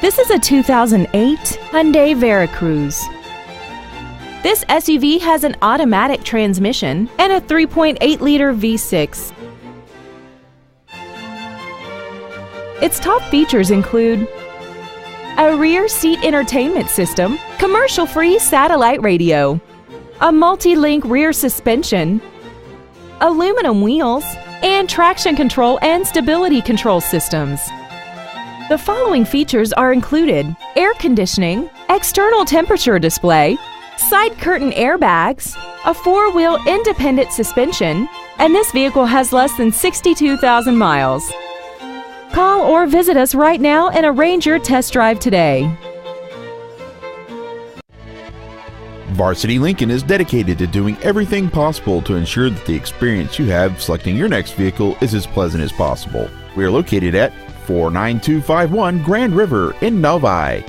This is a 2008 Hyundai Veracruz. This SUV has an automatic transmission and a 3.8-liter V6. Its top features include a rear seat entertainment system, commercial-free satellite radio, a multi-link rear suspension, aluminum wheels, and traction control and stability control systems. The following features are included: air conditioning, external temperature display, side curtain airbags, a four-wheel independent suspension, and this vehicle has less than 62,000 miles. Call or visit us right now and arrange your test drive today. Varsity Lincoln is dedicated to doing everything possible to ensure that the experience you have selecting your next vehicle is as pleasant as possible. We are located at 49251 Grand River in Novi.